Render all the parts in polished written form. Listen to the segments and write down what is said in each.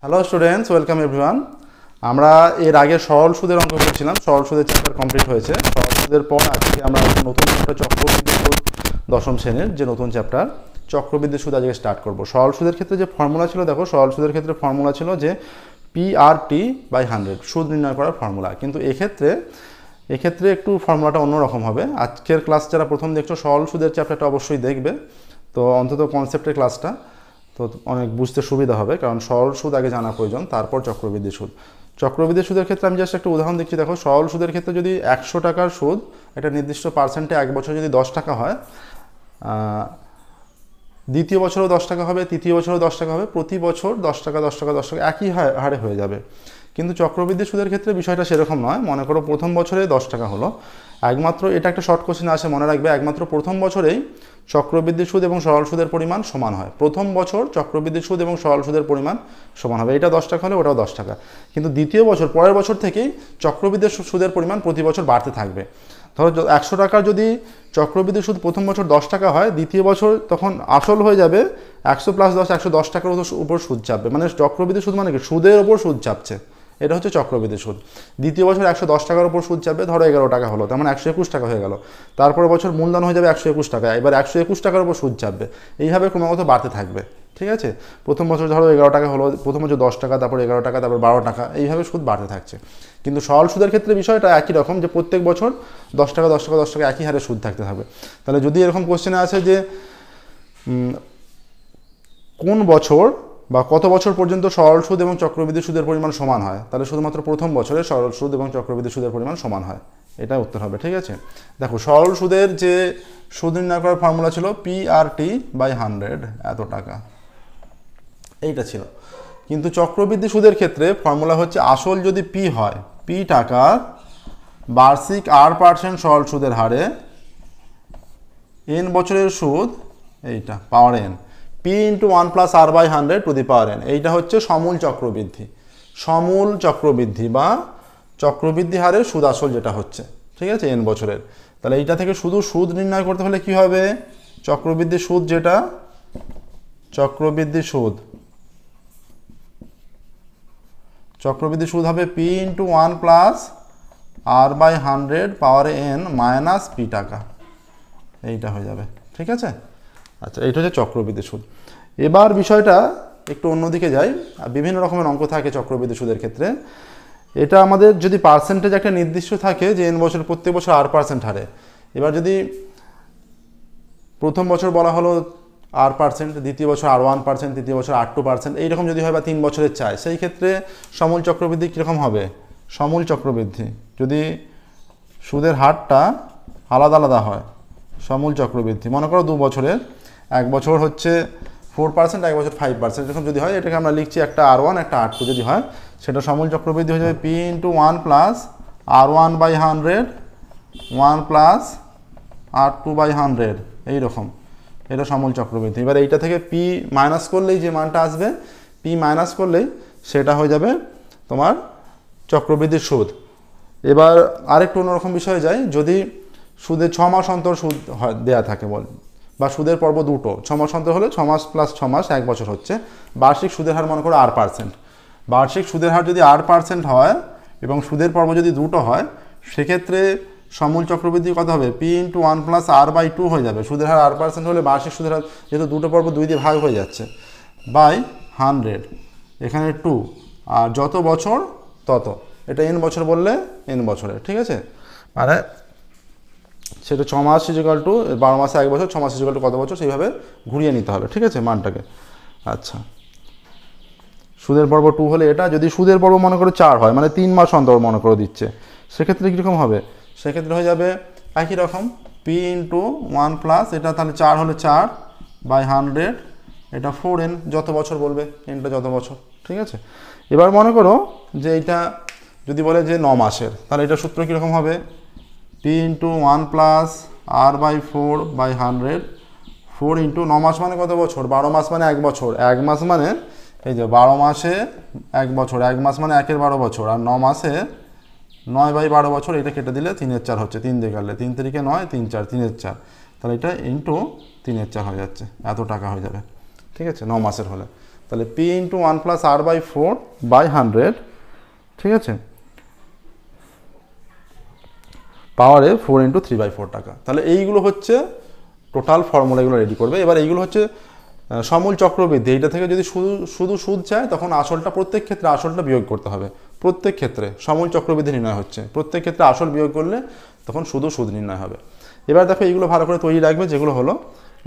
Hello students, welcome everyone. আমরা এর আগে সরল সুদের অঙ্ক করেছিলাম। সরল সুদের চ্যাপ্টার কমপ্লিট হয়েছে। সরল সুদের পর আজকে আমরা নতুন চ্যাপ্টার চক্রবৃদ্ধি সুদ, দশম শ্রেণীর যে নতুন চ্যাপ্টার চক্রবৃদ্ধি সুদ আজকে স্টার্ট করব। সরল সুদের ক্ষেত্রে যে ফর্মুলা ছিল, দেখো সরল সুদের ক্ষেত্রে ফর্মুলা ছিল যে PRT/100 সুদ নির্ণয় করার ফর্মুলা। কিন্তু এক্ষেত্রে একটু ফর্মুলাটা অন্যরকম হবে। আজকের ক্লাস যারা প্রথম দেখছো, সরল সুদের চ্যাপ্টারটা অবশ্যই দেখবে, তো অন্তত কনসেপ্টের ক্লাসটা তো অনেক বুঝতে সুবিধা হবে, কারণ সরল সুদ আগে জানা প্রয়োজন, তারপর চক্রবৃদ্ধি সুদ। চক্রবৃদ্ধি সুদের ক্ষেত্রে আমি জাস্ট একটা উদাহরণ দিচ্ছি। দেখো সরল সুদের ক্ষেত্রে যদি 100 টাকার সুদ একটা নির্দিষ্ট পার্সেন্টে এক বছর যদি 10 টাকা হয়, দ্বিতীয় বছরও 10 টাকা হবে, তৃতীয় বছরও 10 টাকা হবে, প্রতি বছর 10 টাকা 10 টাকা 10 টাকা একই হারে হয়ে যাবে। কিন্তু চক্রবৃদ্ধি সুদের ক্ষেত্রে বিষয়টা সেরকম নয়। মনে করো প্রথম বছরে 10 টাকা হলো, একমাত্র এটা একটা শর্ট কোশ্চেন আছে, মনে রাখবে, একমাত্র প্রথম বছরেই চক্রবৃদ্ধি সুদ এবং সরল সুদের পরিমাণ সমান হয়। প্রথম বছর চক্রবৃদ্ধি সুদ এবং সরল সুদের পরিমাণ সমান হবে, এটা 10 টাকা হলে ওটাও 10 টাকা। কিন্তু দ্বিতীয় বছর, পরের বছর থেকেই চক্রবৃদ্ধি সুদের পরিমাণ প্রতি বছর বাড়তে থাকবে। ধরো 100 টাকার যদি চক্রবৃদ্ধি সুদ প্রথম বছর 10 টাকা হয়, দ্বিতীয় বছর তখন আসল হয়ে যাবে 100 + 10 110 টাকার উপর সুদ চাপবে। মানে চক্রবৃদ্ধি সুদ মানে কি, সুদের ওপর সুদ চাপছে, এটা হচ্ছে চক্রবৃদ্ধি সুদ। দ্বিতীয় বছর 110 টাকার উপর সুদ চাপবে, ধরো 11 টাকা হলো, তার মানে 121 টাকা হয়ে গেল। তারপরে বছর মূলধন হয়ে যাবে 121 টাকা, এবার 121 টাকার উপর সুদ চাপবে। এইভাবে ক্রমাগত বাড়তে থাকবে, ঠিক আছে। প্রথম বছর ধরো 11 টাকা হলো, প্রথম বছর 10 টাকা, তারপর 11 টাকা, তারপর 12 টাকা, এইভাবে সুদ বাড়তে থাকছে। কিন্তু সরল সুদের ক্ষেত্রে বিষয়টা একই রকম, যে প্রত্যেক বছর 10 টাকা 10 টাকা 10 টাকা একই হারে সুদ থাকতে থাকবে। তাহলে যদি এরকম কোশ্চেনে আছে যে কোন বছর বা কত বছর পর্যন্ত সরল সুদ এবং চক্রবৃদ্ধি সুদের পরিমাণ সমান হয়, তাহলে শুধুমাত্র প্রথম বছরে সরল সুদ এবং চক্রবৃদ্ধি সুদের পরিমাণ সমান হয়, এটা উত্তর হবে, ঠিক আছে। দেখো সরল সুদের যে সুদ নির্ণয় করার ফর্মুলা ছিল PRT/100 এত টাকা, এইটা ছিল। কিন্তু চক্রবৃদ্ধি সুদের ক্ষেত্রে ফর্মুলা হচ্ছে আসল যদি P হয়, P টাকার বার্ষিক R% সরল সুদের হারে n বছরের সুদ, এইটা পাওয়ার n, P × 1 + R/100 to the power n, এইটা হচ্ছে সমূল চক্রবৃদ্ধি। সমূল চক্রবৃদ্ধি বা চক্রবৃদ্ধি হারের সুদ আসল যেটা হচ্ছে, ঠিক আছে, n বছরের। তাহলে এইটা থেকে শুধু সুদ নির্ণয় করতে হলে কি হবে, চক্রবৃদ্ধি সুদ যেটা, চক্রবৃদ্ধি সুদ হবে P × 1 + R/100 পাওয়ার n মাইনাস P টাকা, এইটা হয়ে যাবে, ঠিক আছে। আচ্ছা, এইটা হচ্ছে চক্রবৃদ্ধি সুদ। এবার বিষয়টা একটু অন্যদিকে যাই। বিভিন্ন রকমের অঙ্ক থাকে চক্রবৃদ্ধি সুদের ক্ষেত্রে। এটা আমাদের যদি পার্সেন্টেজ একটা নির্দিষ্ট থাকে যে n বছর প্রত্যেক বছর R% হারে, এবার যদি প্রথম বছর বলা হলো R%, দ্বিতীয় বছর R1%, তৃতীয় বছর R2%, এইরকম যদি হয় বা 3 বছরের চায়, সেই ক্ষেত্রে সমূল চক্রবৃদ্ধি কীরকম হবে, সমূল চক্রবৃদ্ধি যদি সুদের হারটা আলাদা আলাদা হয়, সমূল চক্রবৃদ্ধি মনে করো 2 বছরের, এক বছর হচ্ছে 4%, এক বছর 5%, এরকম যদি হয়, এটাকে আমরা লিখছি একটা R1 একটা R2 যদি হয়, সেটা সমূল চক্রবৃদ্ধি হয়ে যাবে P × 1 + R1/100 1 + R2/100, এইরকম, এটা সমূল চক্রবৃদ্ধি। এবার এইটা থেকে P মাইনাস করলেই যে মানটা আসবে, P মাইনাস করলেই সেটা হয়ে যাবে তোমার চক্রবৃদ্ধির সুদ। এবার আরেকটু অন্যরকম বিষয়ে যাই, যদি সুদের 6 মাস অন্তর সুদ দেয়া থাকে বা সুদের পর্ব দুটো, 6 মাস অন্তর হলে 6 মাস + 6 মাস 1 বছর হচ্ছে, বার্ষিক সুদের হার মনে করো R%। বার্ষিক সুদের হার যদি R% হয় এবং সুদের পর্ব যদি দুটো হয়, সেক্ষেত্রে সমূল চক্রবৃদ্ধি কত হবে, P × 1 + R/2 হয়ে যাবে। সুদের হার R% হলে বার্ষিক সুদের হার, যেহেতু দুটো পর্ব 2 দিয়ে ভাগ হয়ে যাচ্ছে, /100, এখানে 2, আর যত বছর তত, এটা n বছর বললে n বছরে, ঠিক আছে। মানে সেটা 6 মাস = 12 মাসে 1 বছর, 6 মাস = কত বছর, সেইভাবে ঘুরিয়ে নিতে হবে, ঠিক আছে, মানটাকে। আচ্ছা, সুদের পর্ব 2 হলে এটা, যদি সুদের পর্ব মনে করো 4 হয়, মানে 3 মাস অন্তর মনে করো দিচ্ছে, সেক্ষেত্রে কীরকম হবে, সেক্ষেত্রে হয়ে যাবে একই রকম P × 1 + এটা, তাহলে 4 হলে 4/100, এটা 4n, যত বছর বলবে, nটা যত বছর, ঠিক আছে। এবার মনে করো যে এইটা যদি বলে যে 9 মাসের, তাহলে এটা সূত্র কীরকম হবে, P × 1 + R/4/100, 4 × 9 মাস মানে কত বছর, 12 মাস মানে 1 বছর, 1 মাস মানে এই যে 12 মাসে 1 বছর, 1 মাস মানে 1 এর 12 বছর, আর 9 মাসে 9/12 বছর, এটা কেটে দিলে 3/4 হচ্ছে, 3 দিয়ে কাটলে 3 × 9 3 4, 3/4, তাহলে এটা × 3/4 হয়ে যাচ্ছে, এত টাকা হয়ে যাবে, ঠিক আছে, 9 মাসের হলে। তাহলে P into 1 plus R by 4/100, ঠিক আছে, পাওয়ারে 4 ইন্টু 3/4 টাকা। তাহলে এইগুলো হচ্ছে টোটাল ফর্মুলাগুলো রেডি করবে। এবার এইগুলো হচ্ছে সমূল চক্রবৃদ্ধি। এইটা থেকে যদি শুধু সুদ চায় তখন আসলটা, প্রত্যেক ক্ষেত্রে আসলটা বিয়োগ করতে হবে। প্রত্যেক ক্ষেত্রে সমূল চক্রবৃদ্ধি নির্ণয় হচ্ছে, প্রত্যেক ক্ষেত্রে আসল বিয়োগ করলে তখন শুধু সুদ নির্ণয় হবে। এবার দেখো এইগুলো ভালো করে তৈরি রাখবে, যেগুলো হলো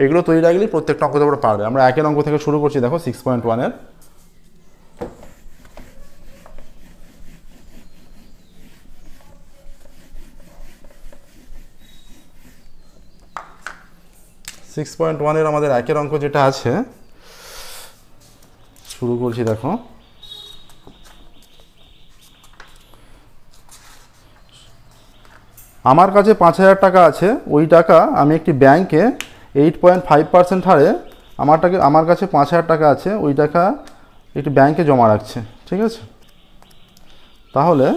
এগুলো তৈরি রাখলেই প্রত্যেকটা অঙ্ক তোমরা পারবে। আমরা একের অঙ্ক থেকে শুরু করছি, দেখো 6.1-এর। আমাদের একের অঙ্ক যেটা আছে, শুরু করছি। দেখো আমার কাছে 5,000 টাকা আছে, ওই টাকা আমি একটি ব্যাংকে 8.5% হারে আমার কাছে 5,000 টাকা আছে, ওই টাকা একটি ব্যাংকে জমা রাখছে, ঠিক আছে। তাহলে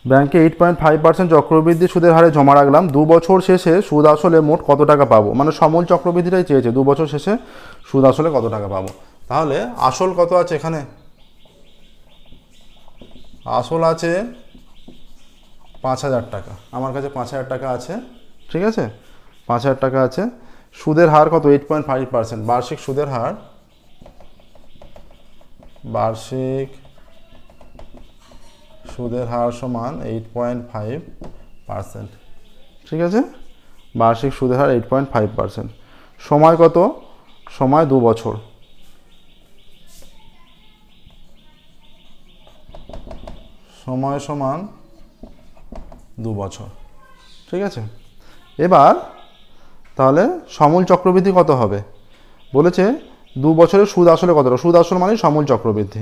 ব্যাংকে 8.5% চক্রবৃদ্ধি সুদের হারে জমা রাখলাম, 2 বছর শেষে সুদ আসলে মোট কত টাকা পাবো, মানে সমূল চক্রবৃদ্ধিটাই চেয়েছে, 2 বছর শেষে সুদ আসলে কত টাকা পাবো। তাহলে আসল কত আছে এখানে, আসল আছে 5,000 টাকা, আমার কাছে 5,000 টাকা আছে, ঠিক আছে, 5,000 টাকা আছে। সুদের হার কত, 8.5%, বার্ষিক সুদের হার, বার্ষিক সুদের হার সমান 8.5%, ঠিক আছে, বার্ষিক সুদের হার 8.5%। সময় কত, সময় 2 বছর, সময় সমান 2 বছর, ঠিক আছে। এবার তাহলে সমূল চক্রবৃদ্ধি কত হবে, বলেছে 2 বছরের সুদ আসলে কতটা, সুদ আসল মানে সমূল চক্রবৃদ্ধি,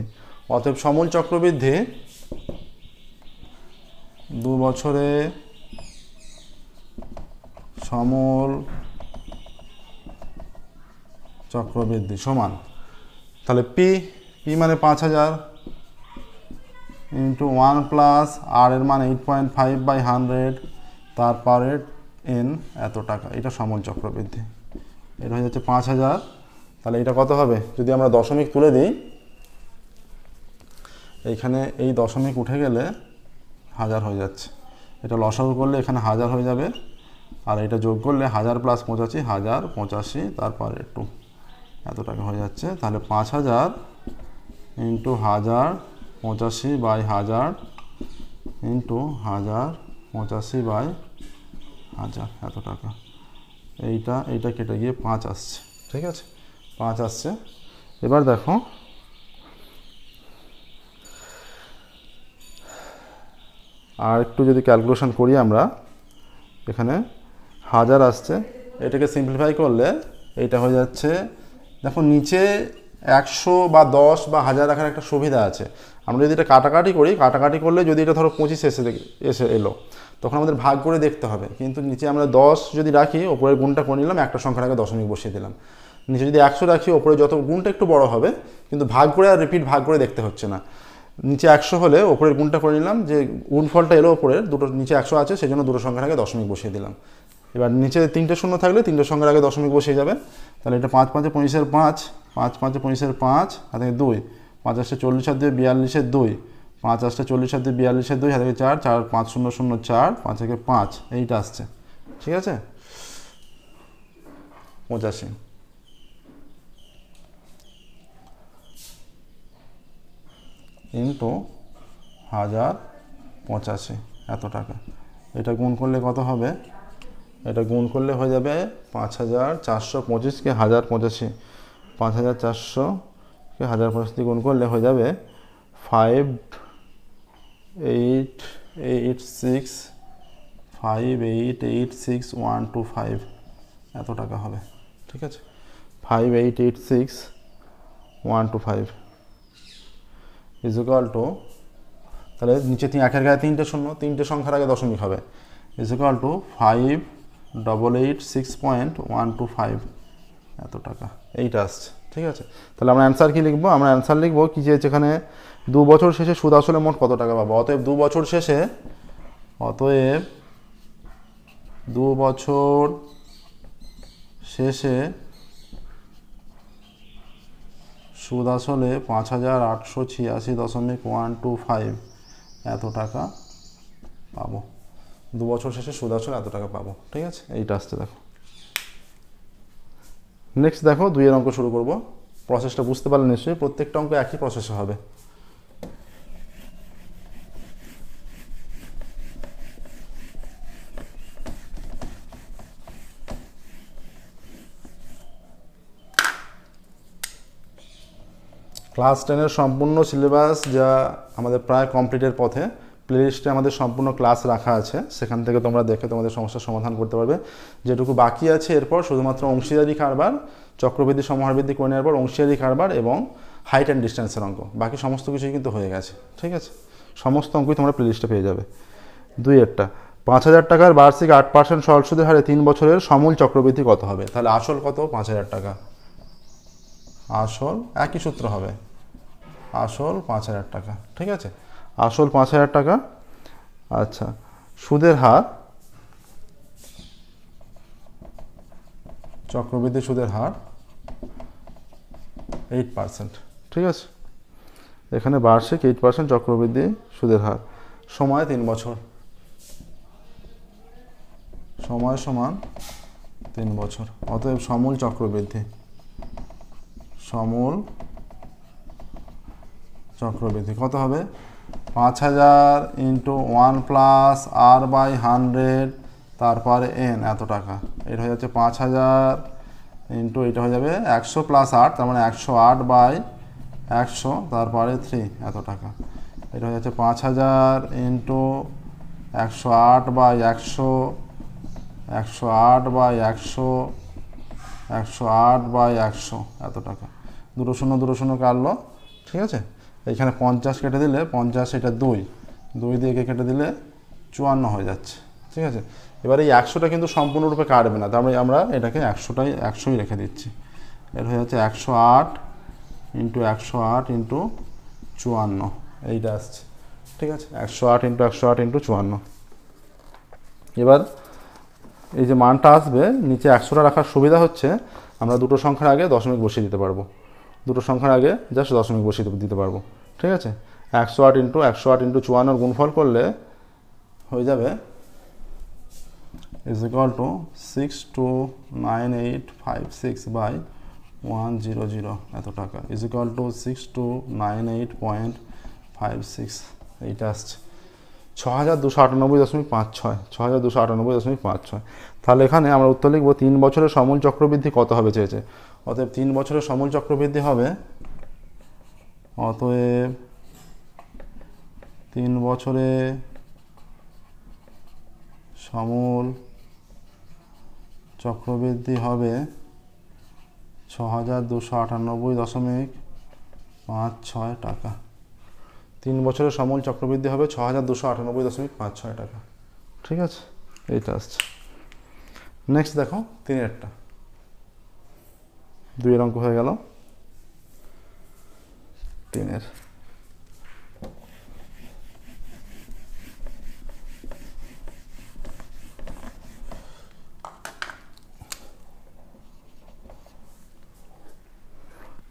অতএব সমূল চক্রবৃদ্ধি 2 বছরে সমূল চক্রবৃদ্ধি সমান, তাহলে পি মানে 5,000 ইন্টু 1 প্লাস আর এর মান 8.5/100, তারপরে এন এত টাকা, এটা সমূল চক্রবৃদ্ধি। এটা হয়ে যাচ্ছে 5,000। তাহলে এটা কত হবে, যদি আমরা দশমিক তুলে দিই, এইখানে এই দশমিক উঠে গেলে 1000 হয়ে যাচ্ছে, এটা লসাগু করলে এখানে 1000 হয়ে যাবে, আর এটা যোগ করলে 1000 প্লাস 85, 1085, তারপর একটু এত টাকা হয়ে যাচ্ছে। তাহলে 5,000 ইন্টু 1085/1000 ইন্টু 1085/1000 এত টাকা, এইটা কেটে গিয়ে 5 আসছে, ঠিক আছে, 5 আসছে। এবার দেখো আর একটু যদি ক্যালকুলেশন করি আমরা, এখানে 1000 আসছে, এটাকে সিম্পলিফাই করলে এইটা হয়ে যাচ্ছে, দেখো নিচে 100 বা 10 বা 1000 রাখার একটা সুবিধা আছে। আমরা যদি এটা কাটাকাটি করি, কাটাকাটি করলে যদি এটা ধরো 25 এসে এলো, তখন আমাদের ভাগ করে দেখতে হবে, কিন্তু নিচে আমরা 10 যদি রাখি, ওপরের গুণটা করে নিলাম, একটা সংখ্যার আগে দশমিক বসিয়ে দিলাম। নিচে যদি 100 রাখি, ওপরে যত গুণটা একটু বড় হবে, কিন্তু ভাগ করে আর রিপিট ভাগ করে দেখতে হচ্ছে না। নিচে 100 হলে ওপরের গুণটা করে নিলাম, যে গুণফলটা এলো ওপরের, দুটো নিচে 100 আছে, সেই জন্য দুটো সংখ্যার আগে দশমিক বসিয়ে দিলাম। এবার নিচে 3টে শূন্য থাকলে 3টে সংখ্যার আগে দশমিক বসিয়ে যাবে। তাহলে এটা 5 5 25 5, 5 5 25 5, হাতে 2, 5 8 40 আর 2 42 2, 5 8 40 আর 2 42 2, হাতে 4, 4 5 0 0 4, 5 থেকে 5, এইটা আসছে, ঠিক আছে, 85 ইন্টু 1085 এত টাকা। এটা গুণ করলে কত হবে, এটা গুণ করলে হয়ে যাবে 5425কে 1085, 5400কে 1085 গুণ করলে হয়ে যাবে 5886 এত টাকা হবে, ঠিক আছে, 5886 ইজ ইকুয়াল টু, তাহলে নিচে 1-এর গায়ে 3টে শূন্য, 3টে সংখ্যার আগে দশমিক হবে, ইজ ইকুয়াল টু 5886.125 এত টাকা, এইটা আসছে, ঠিক আছে। তাহলে আমরা অ্যান্সার কি লিখবো, আমরা অ্যান্সার লিখবো কি, যে যেখানে 2 বছর শেষে সুদ আসলে মোট কত টাকা পাবো। অতএব 2 বছর শেষে, অতএব 2 বছর শেষে সুদ আসলে 5886.125 এত টাকা পাবো। 2 বছর শেষে সুদ আসলে এত টাকা পাবো। ঠিক আছে, এইটা আসছে দেখো। নেক্সট দেখো 2 এর অঙ্ক শুরু করব। প্রসেসটা বুঝতে পারলে নিশ্চয়ই, প্রত্যেকটা অঙ্ক একই প্রসেসে হবে। ক্লাস 10-এর সম্পূর্ণ সিলেবাস যা আমাদের প্রায় কমপ্লিটের পথে, প্লেলিস্টে আমাদের সম্পূর্ণ ক্লাস রাখা আছে, সেখান থেকে তোমরা দেখে তোমাদের সমস্যার সমাধান করতে পারবে। যেটুকু বাকি আছে এরপর শুধুমাত্র অংশীদারি কারবার, চক্রবৃদ্ধি সমাহারবৃদ্ধি করে নেওয়ার পর অংশীদারি কারবার এবং হাইট অ্যান্ড ডিস্টেন্সের অঙ্ক, বাকি সমস্ত কিছুই কিন্তু হয়ে গেছে। ঠিক আছে, সমস্ত অঙ্কই তোমরা প্লেলিস্টে পেয়ে যাবে। 2-এরটা 5000 টাকার বার্ষিক 8% সরল সুদের হারে 3 বছরের সমূল চক্রবৃদ্ধি কত হবে? তাহলে আসল কত? 5000 টাকা। আসল একই সূত্র হবে, আসল 5000 টাকা। ঠিক আছে, আসল 5000 টাকা। আচ্ছা, সুদের হার, চক্রবৃদ্ধি সুদের হার 8%। ঠিক আছে, এখানে বার্ষিক 8% চক্রবৃদ্ধি সুদের হার, সময় 3 বছর, সময় সমান 3 বছর। অতএব সমূল চক্রবৃদ্ধি, সমূল চক্রবৃদ্ধি কত হবে? 5000 × 1 + r/100 তারপরে n এত টাকা। এটা হয়ে যাচ্ছে 5000 ইন্টু এটা হয়ে যাবে 100 + 8, তার মানে 108/100 তারপরে 3 এত টাকা। এটা হয়ে যাচ্ছে 5000 × 108/100, 108/100, 108/100 এত টাকা। 2 শূন্য 2 শূন্য কাটলো। ঠিক আছে, এইখানে 50 কেটে দিলে 50, এটা 2 দিয়ে কেটে দিলে 54 হয়ে যাচ্ছে। ঠিক আছে, এবার এই 100টা কিন্তু সম্পূর্ণরূপে কাটবে না, তার মানে আমরা এটাকে 100ই রেখে দিচ্ছি। এর হয়ে যাচ্ছে 108 × 108 × 54, এইটা আসছে। ঠিক আছে, 108 × 108 × 54। এবার এই যে মানটা আসবে নিচে 100টা রাখার সুবিধা হচ্ছে আমরা দুটো সংখ্যার আগে দশমিক বসিয়ে দিতে পারবো, দুটো সংখ্যার আগে জাস্ট দশমিক বসিয়ে দিতে পারবো। ঠিক আছে, 108 × 108 × 54 গুণফল করলে হয়ে যাবে = 629856/100 এত টাকা, = 6298.56, এইটা আসছে 6298.56, 6298.56। তাহলে এখানে আমরা উত্তর লিখব 3 বছরের সমূল চক্রবৃদ্ধি কত হবে চেয়েছে। অতএব 3 বছরের সমূল চক্রবৃদ্ধি হবে, অতএব 3 বছরে সমূল চক্রবৃদ্ধি হবে 6298.56 টাকা। 3 বছরের সমূল চক্রবৃদ্ধি হবে 6298.56 টাকা। ঠিক আছে, এইটা আসছে। নেক্সট দেখো 3-এরটা, 2-এর অঙ্ক হয়ে গেল। 3-এর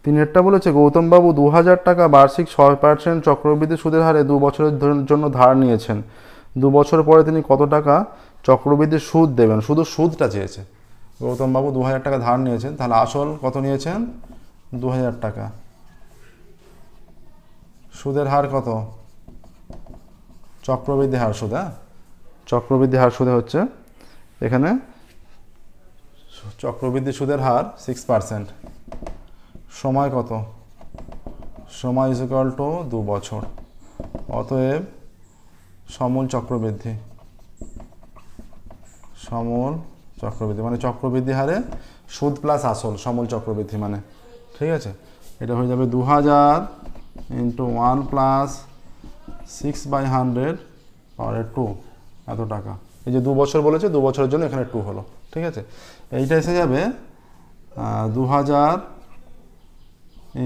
তিনেরটা বলেছে গৌতমবাবু 2000 টাকা বার্ষিক 6% চক্রবৃদ্ধি সুদের হারে 2 বছরের জন্য ধার নিয়েছেন। 2 বছর পরে তিনি কত টাকা চক্রবৃদ্ধি সুদ দেবেন? শুধু সুদটা চেয়েছে। গৌতমবাবু 2000 টাকা ধার নিয়েছেন, তাহলে আসল কত নিয়েছেন? 2000 টাকা। সুদের হার কত? চক্রবৃদ্ধি হার সুদ, হ্যাঁ, চক্রবৃদ্ধি হার সুদে হচ্ছে এখানে চক্রবৃদ্ধি সুদের হার 6%। সময় কত? সময় = 2 বছর। অতএব সমূল চক্রবৃদ্ধি, সমূল চক্রবৃদ্ধি মানে চক্রবৃদ্ধি হারে সুদ প্লাস আসল, সমূল চক্রবৃদ্ধি মানে। ঠিক আছে, এটা হয়ে যাবে 2000 × 1 + 6/100 পাওয়ার 2 এত টাকা। এই যে 2 বছর বলেছে, 2 বছরের জন্য এখানে 2 হলো। ঠিক আছে, এইটা এসে যাবে 2000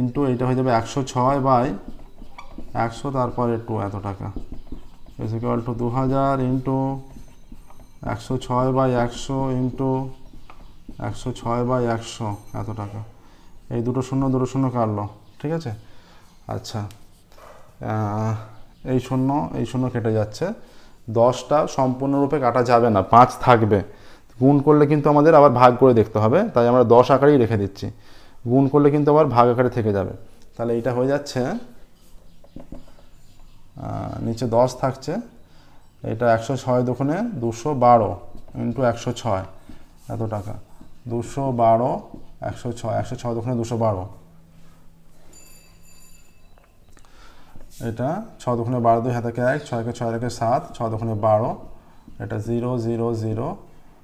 ইন্টু এইটা হয়ে যাবে 106/100 তারপরে 2 এত টাকা, = 2000 × 106/100 ইন্টু 106/100 এত টাকা। এই দুটো শূন্য কাটলো, ঠিক আছে। আচ্ছা, এই শূন্য কেটে যাচ্ছে। 10টা সম্পূর্ণরূপে কাটা যাবে না, 5 থাকবে। গুণ করলে কিন্তু আমাদের আবার ভাগ করে দেখতে হবে, তাই আমরা 10 আকারেই রেখে দিচ্ছি। গুণ করলে কিন্তু আবার ভাগ আকারে থেকে যাবে। তাহলে এইটা হয়ে যাচ্ছে, নিচে 10 থাকছে, এটা 106 দুগুণে 212 ইন্টু 106 এত টাকা। 212 106, 106 দুগুণে 212, এটা 6 দুগুণে 12, 2 হাতে 1, 6 কে 6 রেখে 7, 6 দুগুণে 12, এটা 0 0 0,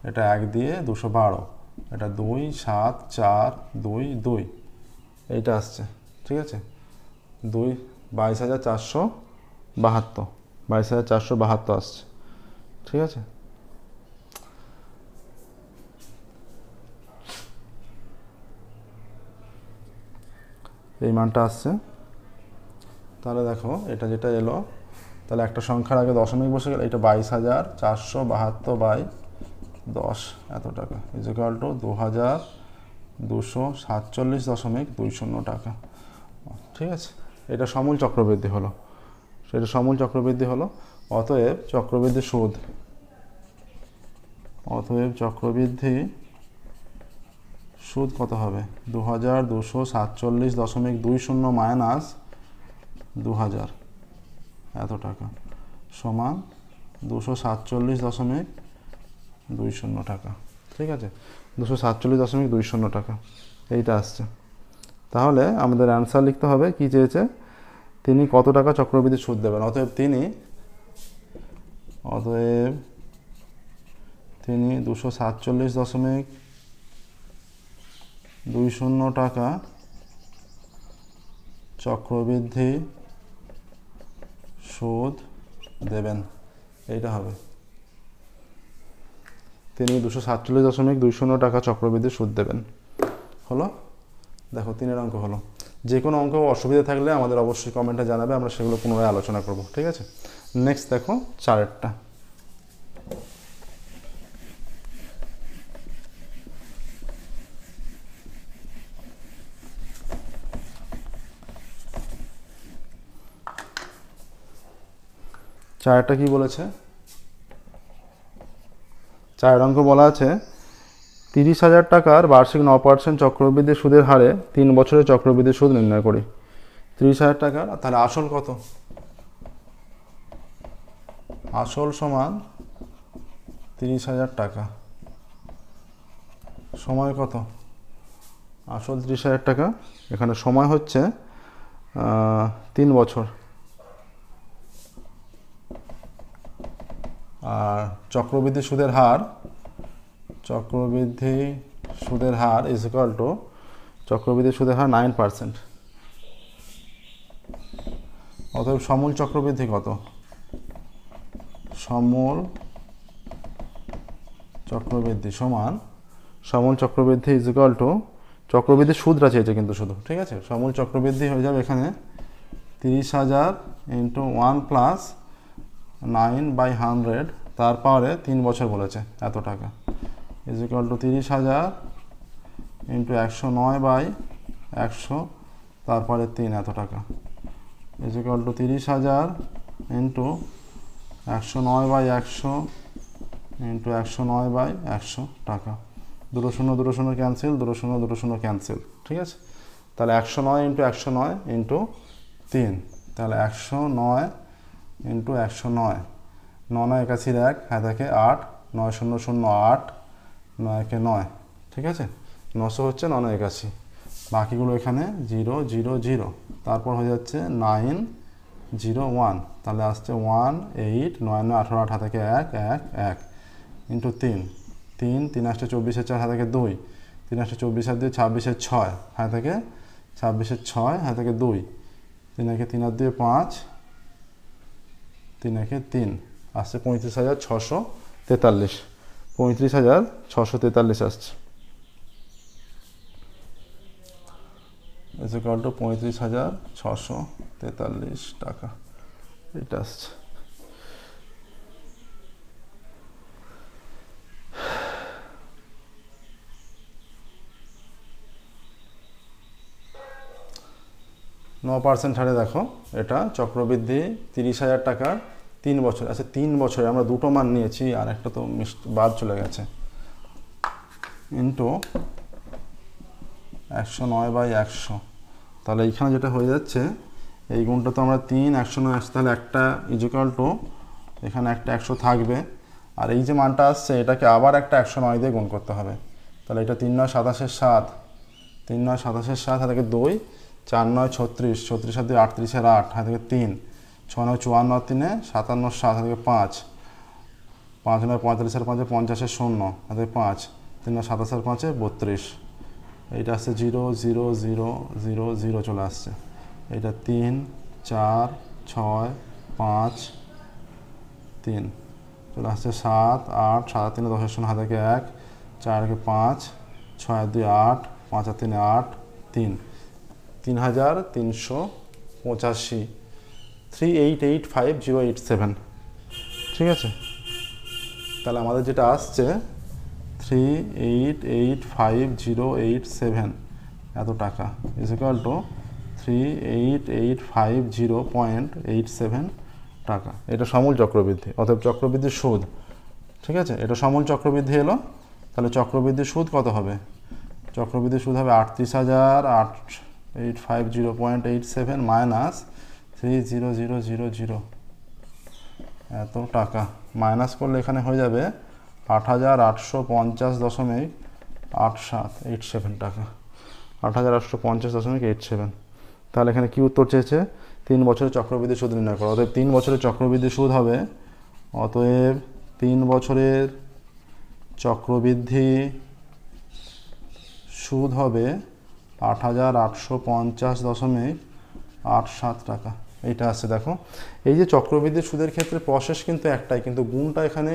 এটা 1 দিয়ে 212, এটা 2 7 4 2 2, এইটা আসছে, ঠিক আছে। 22,472, 22,472 আসছে, ঠিক আছে। এই মানটা আসছে। তাহলে দেখো এটা যেটা এলো, তাহলে একটা সংখ্যার আগে দশমিক বসে গেলে এটা 22,472/10 এত টাকা ইজ ইকুয়াল টু 2,247.20 টাকা, ঠিক আছে। এটা সমূল চক্রবৃদ্ধি হলো, সেটা সমূল চক্রবৃদ্ধি হলো। অতএব চক্রবৃদ্ধি সুদ কত হবে? 2,247.20 মাইনাস 2,000 এত টাকা সমান 247.20 টাকা, ঠিক আছে। 247.20 টাকা এইটা আসছে। তাহলে আমাদের অ্যান্সার লিখতে হবে, কি চেয়েছে, তিনি কত টাকা চক্রবৃদ্ধি সুদ দেবেন। অতএব তিনি 247.20 টাকা চক্রবৃদ্ধি সুদ দেবেন, এইটা হবে। তিনি 247.20 টাকা চক্রবৃদ্ধি সুদ দেবেন। হলো, দেখো 3 অঙ্ক হলো। যে কোনো অঙ্ক অসুবিধা থাকলে আমাদের অবশ্যই কমেন্টে জানাবে, আমরা সেগুলো পুনরায় আলোচনা করব, ঠিক আছে। নেক্সট দেখো 4টা। চারটা কি বলেছে? 4 অঙ্ক বলা আছে 30,000 টাকার বার্ষিক 9% চক্রবৃদ্ধি সুদের হারে 3 বছরের চক্রবৃদ্ধি সুদ নির্ণয় করি। 30,000 টাকার, তাহলে আসল কত? আসল সমান 30,000 টাকা, সময় কত? আসল 30,000 টাকা, এখানে সময় হচ্ছে 3 বছর। আর চক্রবৃদ্ধি সুদের হার ইজ ইকুয়াল টু চক্রবৃদ্ধি সুদের হার 9%। অতএব সমূল চক্রবৃদ্ধি কত? সমূল চক্রবৃদ্ধি সমান সমূল চক্রবৃদ্ধি ইজ ইকুয়াল টু চক্রবৃদ্ধি সুদটা চেয়েছে কিন্তু শুধু, ঠিক আছে। সমূল চক্রবৃদ্ধি হয়ে যাবে এখানে 30,000 ইন্টু 1 প্লাস 9/100, তার পাওয়ারে 3 বছর বলেছে এত টাকা, ইজ ইকুয়াল টু 30,000 ইন্টু 109/100, তারপরে 3 এত টাকা, is equal two 30,000 into 109/100 into 109/100 টাকা। 2 0 ক্যান্সেল, 2 0 ক্যান্সেল, ঠিক আছে। তাহলে 109 ইন্টু 109 ইন্টু 3, তাহলে 109 ইন্টু 109, 9 81 1 হ্যাঁ থাকে 8, 9 0 0 8, 9 1 9, ঠিক আছে। 900 হচ্ছে 9 81, বাকিগুলো এখানে 0 0 0, তারপর হয়ে যাচ্ছে 9 0 1, তাহলে আসছে 1 8, 9 9 18 8 থেকে 1 1 1 ইন্টু 3 3 3 8 24 4 হাতে থেকে 2, 3 8 24 2 26 6 হাতে থেকে 26 6 হাতে থেকে 2, 3 1 3 আর 2 5, 3 1 3 আসছে 35,643, 35,643 আসছে, ইজ ইকুয়াল টু 35,643 টাকা, এটা আসছে। 9% হারে দেখো এটা চক্রবৃদ্ধি 30,000 টাকার 3 বছর। আচ্ছা 3 বছরে আমরা দুটো মান নিয়েছি, আর একটা তো বাদ চলে গেছে, ইন্টু 109/100। তাহলে এইখানে যেটা হয়ে যাচ্ছে, এই গুণটা তো আমরা 3 109 আসছে, তাহলে একটা ইজিক্যাল টু এখানে একটা 100 থাকবে, আর এই যে মানটা আসছে এটাকে আবার একটা 109 দিয়ে গুণ করতে হবে। তাহলে এটা 3 9 27 7, 3 9 27 7 থেকে 2, 4 9 36, 36 7 38 8 থেকে 3, 6 9 54 3 57 7 থেকে 5, 5 9 45 5 50 0 থেকে 5, 3 9 27 5 32। এইটা আসছে 0 0 0 0 0 চলে আসছে। এইটা 3 4 6 5 3 চলে আসছে 7 8 7 3 10 0 হাতে 1, 4 5 6 2 8 5 3 8 3, 3385 3885087। ঠিক আছে, তাহলে আমাদের যেটা আসছে 3885087 এত টাকা ইজ ইকুয়াল টু 38850.87 টাকা। এটা সমূল চক্রবৃদ্ধি, অতএব চক্রবৃদ্ধির সুদ। ঠিক আছে, এটা সমূল চক্রবৃদ্ধি এলো। তাহলে চক্রবৃদ্ধির সুদ কত হবে? চক্রবৃদ্ধির সুদ হবে 38,850.87 মাইনাস 30000 এত টাকা। মাইনাস করলে এখানে হয়ে যাবে 8,850.87 টাকা, 8,850.87। তাহলে এখানে কি উত্তর চেয়েছে? 3 বছরের চক্রবৃদ্ধি সুদ নির্ণয় করো। অতএব 3 বছরের চক্রবৃদ্ধি সুদ হবে, অতএব 3 বছরের চক্রবৃদ্ধি সুদ হবে 8,850.87 টাকা। এইটা আসছে। দেখো এই যে চক্রবৃদ্ধি সুদের ক্ষেত্রে প্রসেস কিন্তু একটাই, কিন্তু গুণটা এখানে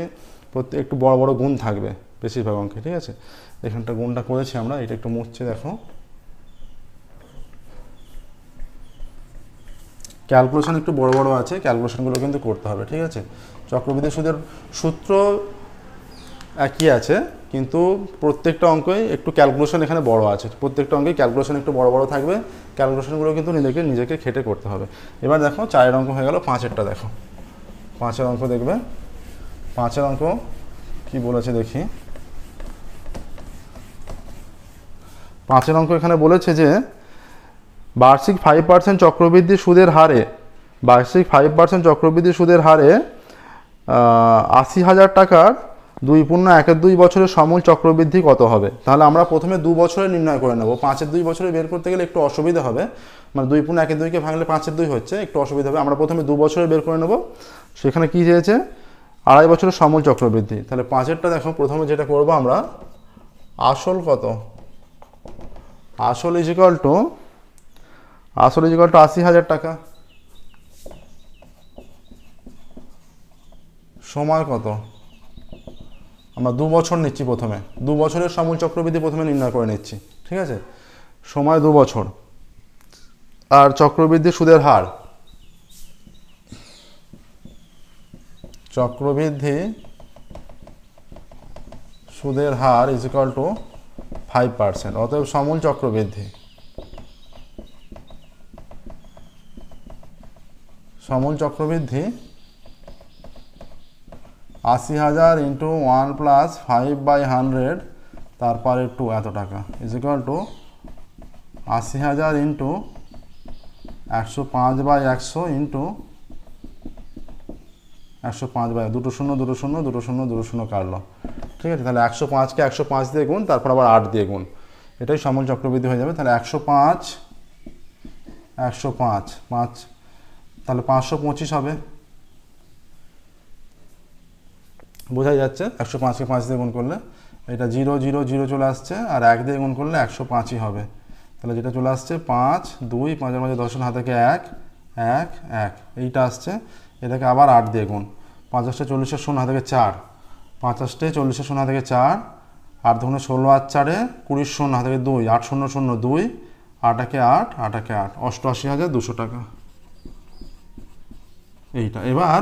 একটু বড় বড় গুণ থাকবে বেশিরভাগ অঙ্কে। ঠিক আছে, এখানটা গুণটা করেছি আমরা, এটা একটু মুছছে। দেখো ক্যালকুলেশন একটু বড় বড় আছে, ক্যালকুলেশনগুলো কিন্তু করতে হবে। ঠিক আছে, চক্রবৃদ্ধি সুদের সূত্র একই আছে, কিন্তু প্রত্যেকটা অঙ্কই একটু ক্যালকুলেশন এখানে বড় আছে, প্রত্যেকটা অঙ্কে ক্যালকুলেশন একটু বড় বড় থাকবে। ক্যালকুলেশনগুলো কিন্তু নিজেকে খেটে করতে হবে। এবার দেখো 4 অঙ্ক হয়ে গেল, 5-এরটা দেখো। 5-এর অঙ্ক দেখবে, 5-এর অঙ্ক কি বলেছে দেখি। 5-এর অঙ্ক এখানে বলেছে যে বার্ষিক 5% চক্রবৃদ্ধি সুদের হারে, বার্ষিক 5% চক্রবৃদ্ধি সুদের হারে 80,000 টাকার 2.12 বছরের সমূল চক্রবৃদ্ধি কত হবে? তাহলে আমরা প্রথমে 2 বছরে নির্ণয় করে নেব। 5-এর 2 বছরে বের করতে গেলে একটু অসুবিধা হবে, মানে 2.12কে ভাঙলে 5-এর 2 হচ্ছে, একটু অসুবিধা হবে। আমরা প্রথমে 2 বছরে বের করে নেব। সেখানে কি চেয়েছে? 2.5 বছরের সমূল চক্রবৃদ্ধি। তাহলে 5-এরটা দেখো, প্রথমে যেটা করব আমরা, আসল কত? আসল ইজ ইকুয়াল টু 80,000 টাকা। সময় কত? আমরা 2 বছর নিচ্ছি প্রথমে, 2 বছরের সমূল চক্রবৃদ্ধি প্রথমে নির্ণয় করে নিচ্ছি। ঠিক আছে, সময় 2 বছর, আর চক্রবৃদ্ধি সুদের হার, চক্রবৃদ্ধি সুদের হার ইজ ইকুয়াল টু 5%। অতএব সমূল চক্রবৃদ্ধি, সমূল চক্রবৃদ্ধি 80,000 ইন্টু 1 প্লাস 5/100 তারপরে 2 এত টাকা is equal two 80,000 into 105/100 into 105 দুটো শূন্য দুটো শূন্য দুটো শূন্য দুটো শূন্য কাটলো। ঠিক আছে, তাহলে 105কে 105 দিয়ে গুণ, তারপর আবার 8 দিয়ে গুণ, এটাই সমূল চক্রবৃদ্ধি হয়ে যাবে। তাহলে 105 5, তাহলে 525 হবে। বোঝাই যাচ্ছে 105কে 5 দিয়ে গুণ করলে এটা 0 0 0 চলে আসছে, আর 1 দিয়ে গুণ করলে 105ই হবে। তাহলে যেটা চলে আসছে 5 2, 5-এর মাঝে 10 হাতে 1 1 1, এইটা আসছে। এটাকে আবার 8 দিয়ে গুণ, 5 8 40 0 হাতে 4, 5 8 40 0 হাতে 4, 8 2 16 আর 4 20 0 হাতে 2, 8 0 0 2, 8 1 8 8 1 8, 88,200 টাকা এইটা। এবার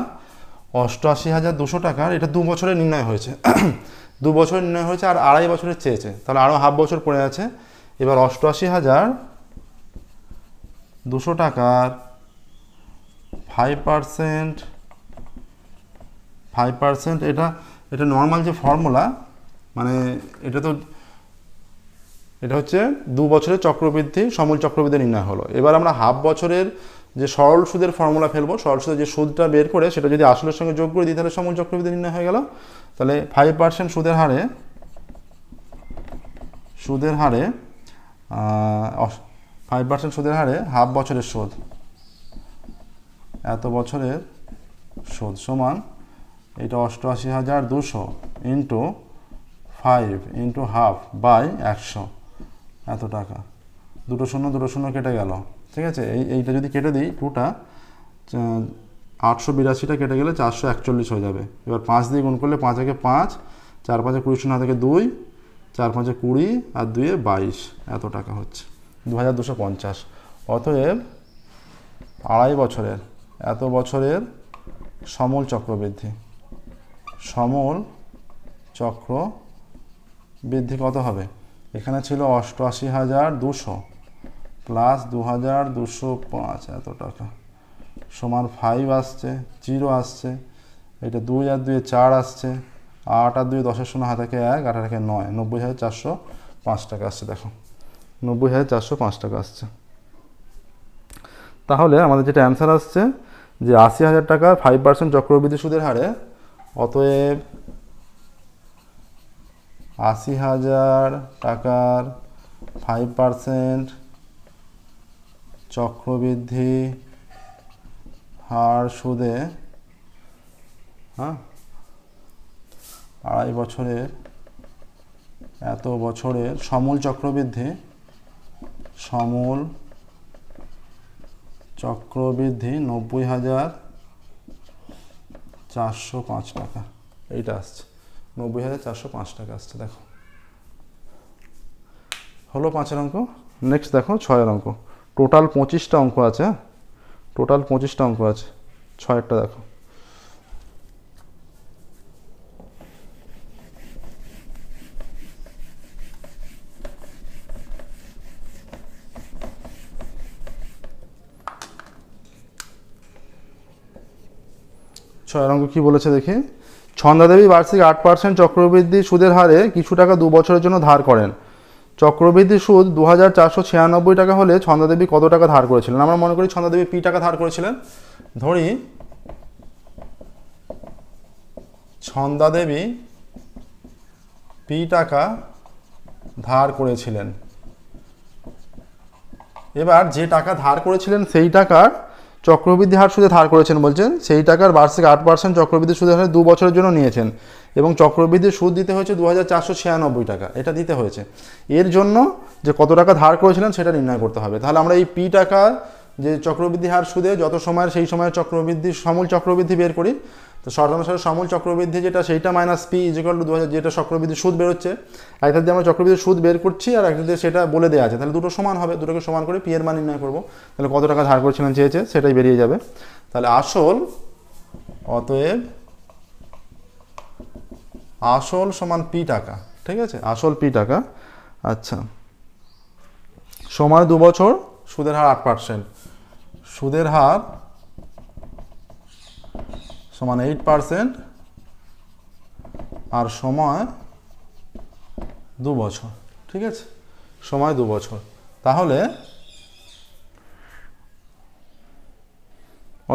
88,200 টাকার এটা 2 বছরে নির্ণয় হয়েছে, 2 বছরে নির্ণয় হয়েছে, আর 2.5 বছরের চেয়েছে, তাহলে আরও হাফ বছর পড়ে আছে। এবার 88,000 200 টাকার 5%, এটা নর্মাল যে ফর্মুলা, মানে এটা হচ্ছে 2 বছরের চক্রবৃদ্ধি সমূল চক্রবৃদ্ধি নির্ণয় হলো। এবার আমরা হাফ বছরের যে সরল সুদের ফর্মুলা ফেলবো, সরল সুদের যে সুদটা বের করে সেটা যদি আসলের সঙ্গে যোগ করে দিই তাহলে সমূল চক্রবৃদ্ধি নির্ণয় হয়ে গেল। তাহলে 5% সুদের হারে 5% সুদের হারে হাফ বছরের সুদ, এত বছরের সুদ সমান এটা 88,200 ইন্টু 5 ইন্টু হাফ বাই 100, এত টাকা। 2 শূন্য কেটে গেল, ঠিক আছে। এইটা যদি কেটে দিই, 2টা 882টা কেটে গেলে 441 হয়ে যাবে। এবার 5 দিয়ে গুণ করলে 5 একে 5, 4 5 20 শূন্য থেকে 2, 4 5 20 আর 2 22, এত টাকা হচ্ছে 2250। অতএব 2.5 বছরের এত বছরের সমূল চক্রবৃদ্ধি কত হবে? এখানে ছিল 88,200 প্লাস 2,205, এত টাকা সমান 5 আসছে, 0 আসছে, এটা 2 আর 2 4 আসছে, 8 আর 2 10 শূন্য হাতে 1, 8 আর 9, 90,405 টাকা আসছে। দেখো 90,405 টাকা আসছে। তাহলে আমাদের যেটা অ্যান্সার আসছে যে 80,000 টাকার 5% চক্রবৃদ্ধি সুদের হারে, অতএব 80,000 টাকার 5% চক্রবৃদ্ধি হার সুদে 2.5 বছরের এত বছরের সমূল চক্রবৃদ্ধি 90,405 টাকা, এইটা আসছে 90,405 টাকা আসছে। দেখো হলো 5-এর অঙ্ক। নেক্সট দেখো 6-এর অঙ্ক। টোটাল 25টা অঙ্ক আছে, 6-এরটা দেখো। অঙ্ক কি বলেছে দেখি। ছন্দাদেবী বার্ষিক 8% চক্রবৃদ্ধি সুদের হারে কিছু টাকা 2 বছরের জন্য ধার করেন। চক্রবৃদ্ধি সুদ 2,496 টাকা হলে ছন্দাদেবী কত টাকা ধার করেছিলেন? আমরা মনে করি ছন্দাদেবী পি টাকা ধার করেছিলেন। ধরি ছন্দাদেবী পি টাকা ধার করেছিলেন। এবার যে টাকা ধার করেছিলেন সেই টাকার চক্রবৃদ্ধি হার সুদে ধার করেছেন বলছেন, সেই টাকার বার্ষিক 8% চক্রবৃদ্ধি সুদের হারে 2 বছরের জন্য নিয়েছেন এবং চক্রবৃদ্ধির সুদ দিতে হয়েছে 2,496 টাকা, এটা দিতে হয়েছে। এর জন্য যে কত টাকা ধার করেছিলেন সেটা নির্ণয় করতে হবে। তাহলে আমরা এই পি টাকা যে চক্রবৃদ্ধি হার সুদে যত সময়ের সেই সময়ের চক্রবৃদ্ধি সমূল চক্রবৃদ্ধি বের করি। তো শর্তানুসারে সমূল চক্রবৃদ্ধি যেটা সেইটা মাইনাস পি ইজিক্যাল টু 2000, যেটা চক্রবৃদ্ধি সুদ বেরোচ্ছে। একটা দিয়ে আমরা চক্রবৃদ্ধি সুদ বের করছি আর একটা দিয়ে সেটা বলে দেওয়া আছে, তাহলে দুটো সমান হবে, দুটোকে সমান করে পি এর মান নির্ণয় করবো। তাহলে কত টাকা ধার করেছিলেন চেয়েছে সেটাই বেরিয়ে যাবে। তাহলে অতএব আসল সমান পি টাকা, ঠিক আছে, আসল পি টাকা। আচ্ছা, সময় 2 বছর, সুদের হার 8%, সুদের হার সমান 8% আর সময় 2 বছর, ঠিক আছে, সময় 2 বছর। তাহলে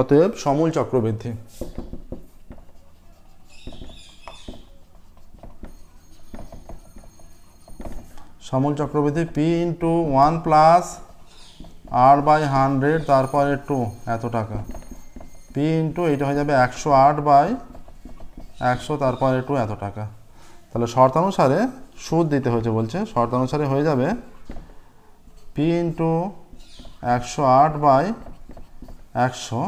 অতএব সমূল চক্রবৃদ্ধি P into 1 plus R by 100 তারপরে 2, এত টাকা, পি ইন্টু এইটা হয়ে যাবে 108 বাই 100 তারপরে 2, এত টাকা। তাহলে শর্তানুসারে সুদ দিতে হয়েছে বলছে, শর্তানুসারে হয়ে যাবে পি ইন্টু 108 বাই 100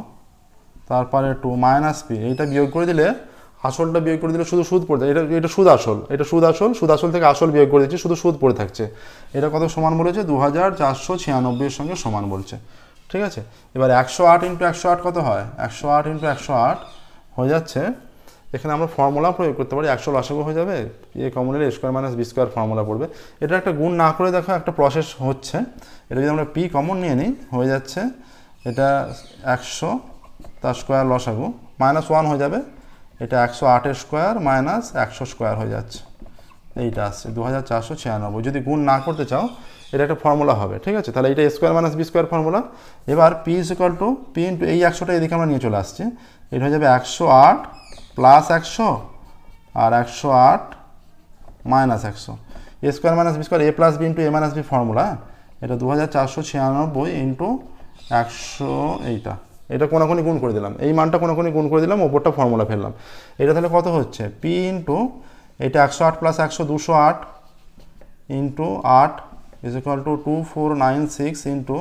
তারপরে 2 মাইনাস পি, এইটা বিয়োগ করে দিলে, আসলটা বিয়োগ করে দিলে শুধু সুদ পড়ে যায়। এটা সুদ আসল, এটা সুদ আসল থেকে আসল বিয়োগ করে দিচ্ছি, শুধু সুদ পড়ে থাকছে। এটা কত সমান বলেছে? 2,496 এর সঙ্গে সমান বলছে, ঠিক আছে। এবার 108 ইন্টু 108 কত হয়? 108 ইন্টু 108 হয়ে যাচ্ছে এখানে আমরা ফর্মুলা প্রয়োগ করতে পারি, 100 লসাগু হয়ে যাবে, এ কমন নিলে a square minus B square formula পড়বে। এটা একটা গুণ না করে দেখো একটা প্রসেস হচ্ছে, এটা যদি আমরা পি কমন নিয়ে নিই হয়ে যাচ্ছে এটা 100 তার স্কোয়ার লসাগু -1 হয়ে যাবে, এটা 108 স্কোয়ার মাইনাস 100 স্কোয়ার হয়ে যাচ্ছে, এইটা আসছে 2496। যদি গুণ না করতে চাও এটা একটা ফর্মুলা হবে, ঠিক আছে। তাহলে এটা a square minus B square formula. এবার P is equal to P into এই 100টা এদিকে আমরা নিয়ে চলে আসছি, এটা হয়ে যাবে 108 প্লাস 100 আর 108 মাইনাস 100, এ স্কোয়ার মাইনাস বি স্কোয়ার এ প্লাস বি ইন্টু এ মাইনাস বি ফর্মুলা, এটা 2496 ইন্টু 100, এটা কোনাকুনি গুণ করে দিলাম, এই মানটা কোনাকুনি গুণ করে দিলাম, ওপরটা ফর্মুলা ফেললাম। এটা তাহলে কত হচ্ছে পি ইন্টু এটা 108 plus 100 208 into 8 is equal to 2496 into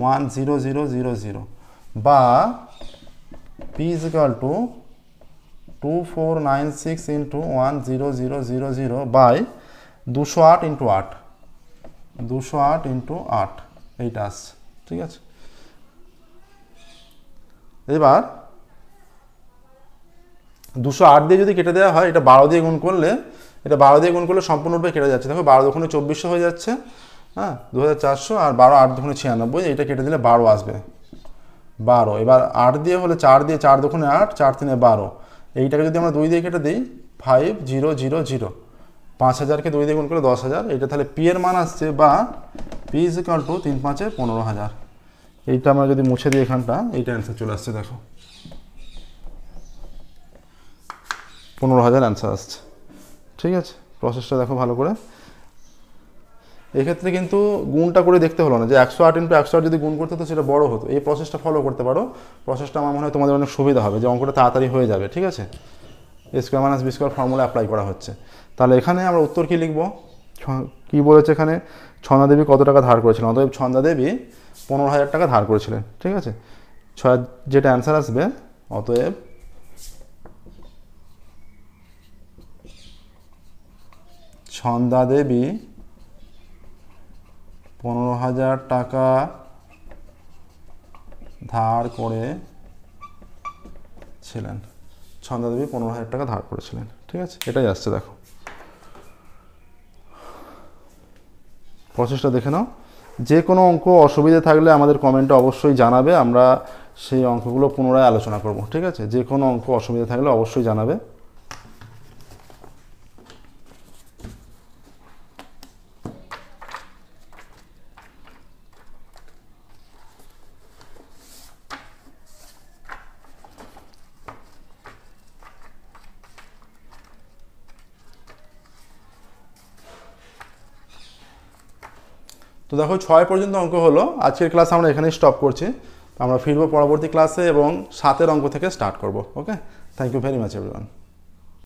10000 বা P is equal to 2496 into 10000 by 208 into 8, 208 into 8 এইটা আসছে, ঠিক আছে। এবার 208 দিয়ে যদি কেটে দেওয়া হয়, এটা 12 দিয়ে গুণ করলে, এটা 12 দিয়ে গুণ করলে সম্পূর্ণরূপে কেটে যাচ্ছে, দেখো 12 দুগুণে 2400 হয়ে যাচ্ছে, হ্যাঁ 2400, আর 12 8 দুগুণে 96, এটা কেটে দিলে 12 আসবে, 12। এবার 8 দিয়ে হলে 4 দিয়ে, 4 দুগুণে 8, 4 3 12, এইটাকে যদি আমরা 2 দিয়ে কেটে দিই 5000, 5000কে 2 দিয়ে গুণ করলে 10,000, এটা তাহলে পি এর মান আসছে, বা পি ইজ ইকুয়াল টু 3 5 15,000। এইটা আমরা যদি মুছে দিই এখানটা, এইটা অ্যান্সার চলে আসছে, দেখো 15,000 অ্যান্সার আসছে, ঠিক আছে। প্রসেসটা দেখো ভালো করে। এক্ষেত্রে কিন্তু গুণটা করে দেখতে হলো না, যে 108 ইন্টু 108 যদি গুণ করতে হতো সেটা বড় হতো। এই প্রসেসটা ফলো করতে পারো, প্রসেসটা আমার মনে হয় তোমাদের অনেক সুবিধা হবে, যে অঙ্কটা তাড়াতাড়ি হয়ে যাবে, ঠিক আছে। A square minus B square formula apply করা হচ্ছে। তাহলে এখানে আমরা উত্তর কী লিখব, কী বলেছে এখানে, ছন্দা দেবী কত টাকা ধার করেছিলেন, অতএব ছন্দা দেবী 15,000 টাকা ধার করেছিলেন, ঠিক আছে। যেটা অ্যান্সার আসবে, অতএব ছন্দা দেবী 15,000 টাকা ধার করেছিলেন, ছন্দা দেবী 15,000 টাকা ধার করেছিলেন, ঠিক আছে। এটাই আসছে, দেখো প্রসেসটা দেখে নাও। যে কোনো অঙ্ক অসুবিধে থাকলে আমাদের কমেন্টে অবশ্যই জানাবে, আমরা সেই অঙ্কগুলো পুনরায় আলোচনা করব, ঠিক আছে। যে কোনো অঙ্ক অসুবিধা থাকলে অবশ্যই জানাবে। তো দেখো 6 পর্যন্ত অঙ্ক হলো, আজকের ক্লাস আমরা এখানেই স্টপ করছি। আমরা ফিরবো পরবর্তী ক্লাসে এবং 7 অঙ্ক থেকে স্টার্ট করব। Okay, thank you very much everyone.